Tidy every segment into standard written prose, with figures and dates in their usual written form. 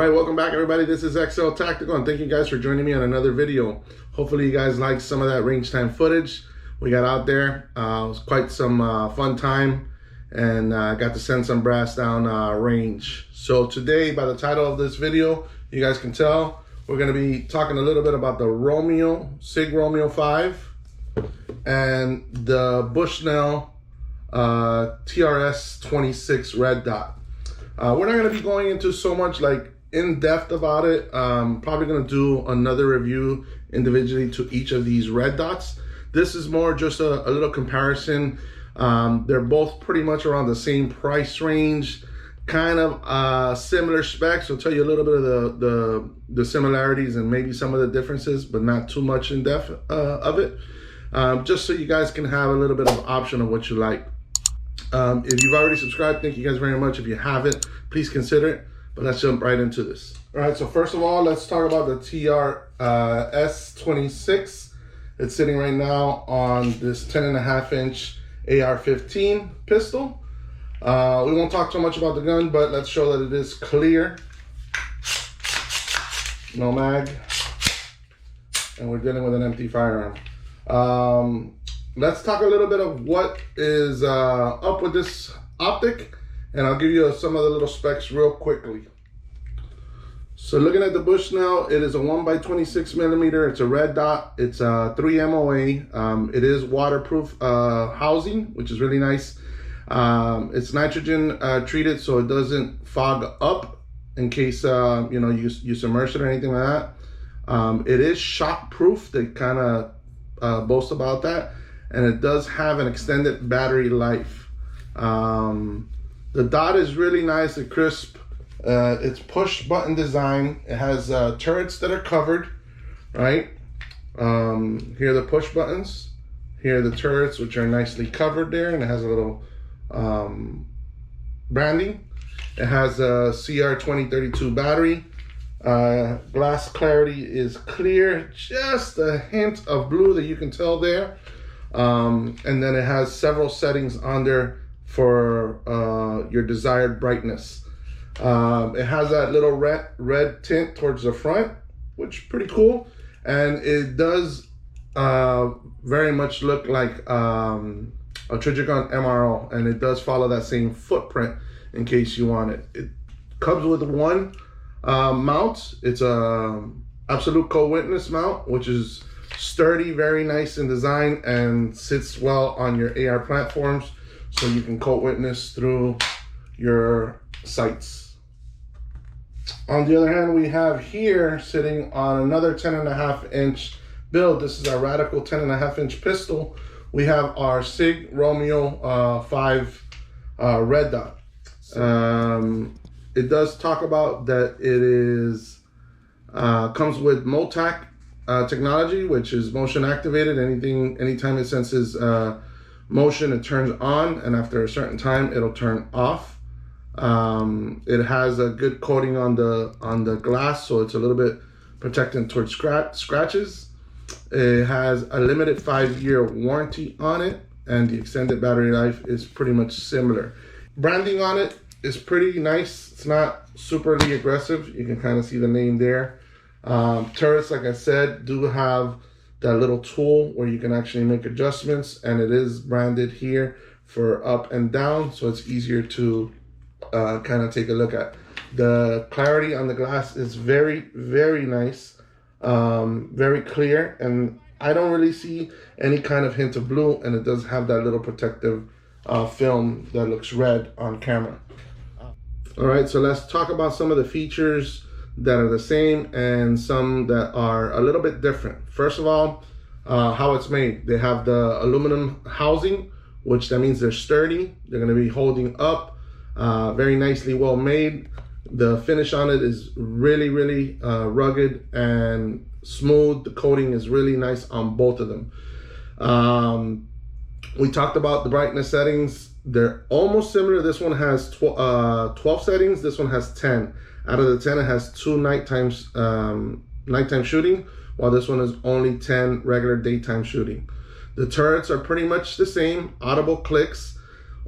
right, welcome back everybody. This is Xltactical and thank you guys for joining me on another video. Hopefully you guys like some of that range time footage we got out there. It was quite some fun time, and I got to send some brass down range. So today, by the title of this video, you guys can tell, we're going to be talking a little bit about the Sig Romeo 5 and the Bushnell TRS-26 red dot. We're not going to be going into so much like in depth about it. Probably going to do another review individually to each of these red dots. This is more just a little comparison. They're both pretty much around the same price range, kind of similar specs. I'll tell you a little bit of the similarities and maybe some of the differences, but not too much in depth of it. Just so you guys can have a little bit of option of what you like. If you've already subscribed, thank you guys very much. If you haven't, please consider it. But let's jump right into this. All right, so first of all, let's talk about the TRS-26. It's sitting right now on this 10.5-inch Ar-15 pistol. We won't talk too much about the gun, but let's show that it is clear. No mag. And we're dealing with an empty firearm. Let's talk a little bit of what is up with this optic, and I'll give you some of the little specs real quickly. So looking at the Bushnell, it is a 1x26 millimeter. It's a red dot. It's 3 MOA. It is waterproof housing, which is really nice. It's nitrogen treated, so it doesn't fog up in case you submerge it or anything like that. It is shock proof. They kind of boast about that. And it does have an extended battery life. The dot is really nice and crisp. It's push button design. It has turrets that are covered, right? Here are the push buttons. Here are the turrets, which are nicely covered there, and it has a little branding. It has a CR2032 battery. Glass clarity is clear, just a hint of blue that you can tell there. And then it has several settings on there for your desired brightness. It has that little red tint towards the front, which is pretty cool. And it does very much look like a Trijicon MRO, and it does follow that same footprint in case you want it. It comes with one mount. It's a absolute co-witness mount, which is sturdy, very nice in design, and sits well on your AR platforms, so you can co-witness through your sights. On the other hand, we have here sitting on another 10.5-inch build. This is our radical 10.5-inch pistol. We have our Sig Romeo 5 red dot. It does talk about that it is comes with MOTAC technology, which is motion activated. Anytime it senses motion, it turns on, and after a certain time, it'll turn off. It has a good coating on the glass, so it's a little bit protecting towards scratches. It has a limited 5-year warranty on it, and the extended battery life is pretty much similar. Branding on it is pretty nice. It's not superly aggressive. You can kind of see the name there. Turrets, like I said, do have that little tool where you can actually make adjustments, and it is branded here for up and down, so it's easier to kind of take a look at. The clarity on the glass is very, very nice, very clear, and I don't really see any kind of hint of blue, and it does have that little protective film that looks red on camera. All right, so let's talk about some of the features that are the same and some that are a little bit different. First of all, how it's made. They have the aluminum housing, which that means they're sturdy. They're going to be holding up, very nicely well made. The finish on it is really, really rugged and smooth. The coating is really nice on both of them. We talked about the brightness settings. They're almost similar. This one has 12 settings. This one has 10. Out of the 10, it has 2 nighttime shooting, while this one is only 10 regular daytime shooting. The turrets are pretty much the same, audible clicks.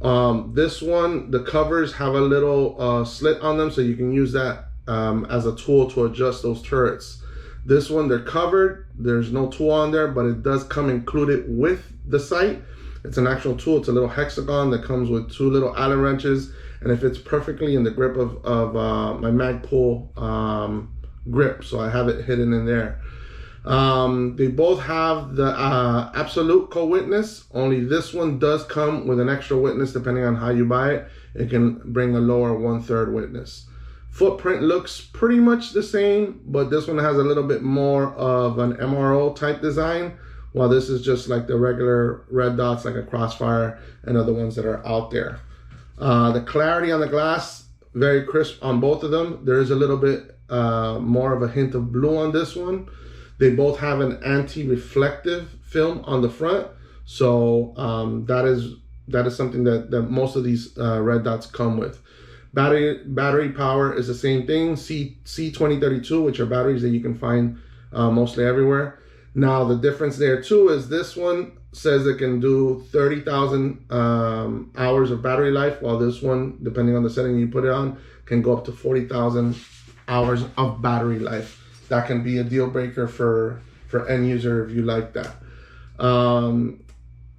This one, the covers have a little slit on them, so you can use that as a tool to adjust those turrets. This one, they're covered. There's no tool on there, but it does come included with the sight. It's an actual tool. It's a little hexagon that comes with 2 little Allen wrenches, and it fits perfectly in the grip of my Magpul grip, so I have it hidden in there. They both have the absolute co-witness, only this one does come with an extra witness depending on how you buy it. It can bring a lower 1/3 witness. Footprint looks pretty much the same, but this one has a little bit more of an MRO type design, while this is just like the regular red dots like a Crossfire and other ones that are out there. The clarity on the glass, very crisp on both of them. There is a little bit more of a hint of blue on this one. They both have an anti-reflective film on the front, so that is something that most of these red dots come with. Battery power is the same thing, C2032, which are batteries that you can find mostly everywhere. Now the difference there too is this one says it can do 30,000 hours of battery life, while this one, depending on the setting you put it on, can go up to 40,000 hours of battery life. That can be a deal breaker for end user if you like that.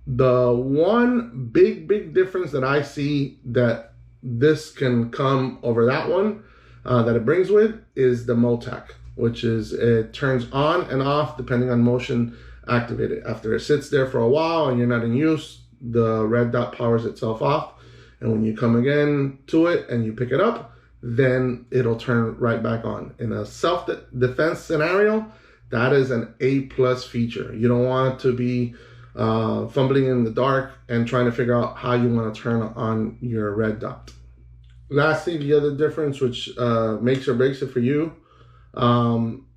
The one big difference that I see that this can come over that one that it brings with is the MOTAC, which is it turns on and off depending on motion activated. After it sits there for a while and you're not in use, the red dot powers itself off, and when you come again to it and you pick it up, then it'll turn right back on. In a self-defense scenario, that is an A+ feature. You don't want it to be fumbling in the dark and trying to figure out how you want to turn on your red dot. Lastly, the other difference which makes or breaks it for you,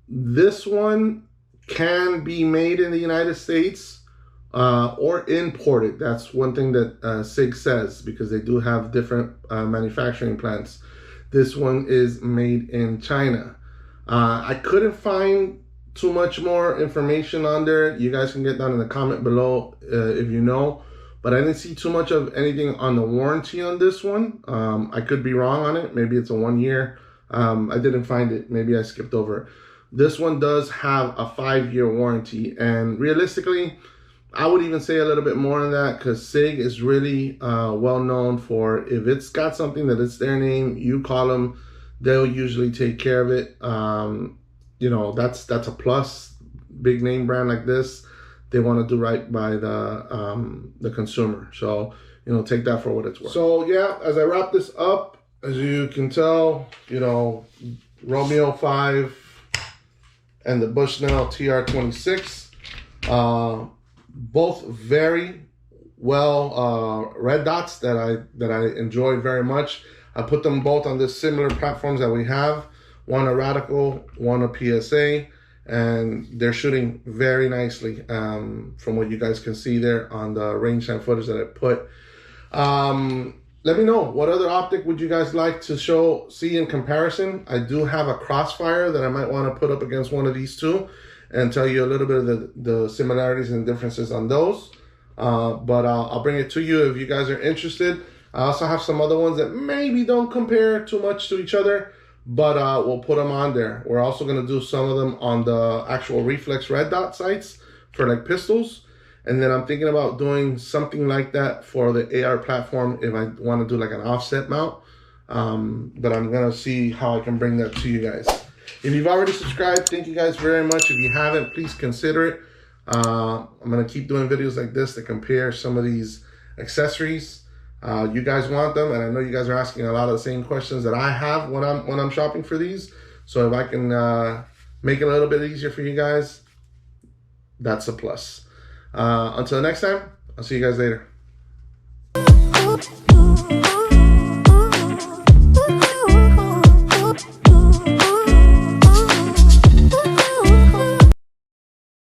this one can be made in the United States or imported. That's one thing that Sig says, because they do have different manufacturing plants. This one is made in China. I couldn't find too much more information on there. You guys can get down in the comment below if you know, but I didn't see too much of anything on the warranty on this one. I could be wrong on it. Maybe it's a 1 year. I didn't find it. Maybe I skipped over it. This one does have a 5-year warranty, and realistically, I would even say a little bit more on that, because Sig is really well known for, if it's got something that it's their name, you call them, they'll usually take care of it. You know, that's a plus. Big name brand like this, they want to do right by the consumer. So, you know, take that for what it's worth. So yeah, as I wrap this up, as you can tell, you know, Romeo 5 and the Bushnell TR26, both very well red dots that I enjoy very much. I put them both on the similar platforms that we have, one a Radical, one a PSA, and they're shooting very nicely from what you guys can see there on the range time footage that I put. Let me know, what other optic would you guys like to see in comparison? I do have a Crossfire that I might want to put up against one of these two and tell you a little bit of the similarities and differences on those. But I'll bring it to you if you guys are interested. I also have some other ones that maybe don't compare too much to each other, but we'll put them on there. We're also going to do some of them on the actual reflex red dot sights for like pistols. And then I'm thinking about doing something like that for the AR platform if I want to do like an offset mount. But I'm going to see how I can bring that to you guys. If you've already subscribed, thank you guys very much. If you haven't, please consider it. I'm going to keep doing videos like this to compare some of these accessories. You guys want them, and I know you guys are asking a lot of the same questions that I have when I'm shopping for these. So if I can make it a little bit easier for you guys, that's a plus. Until next time, I'll see you guys later.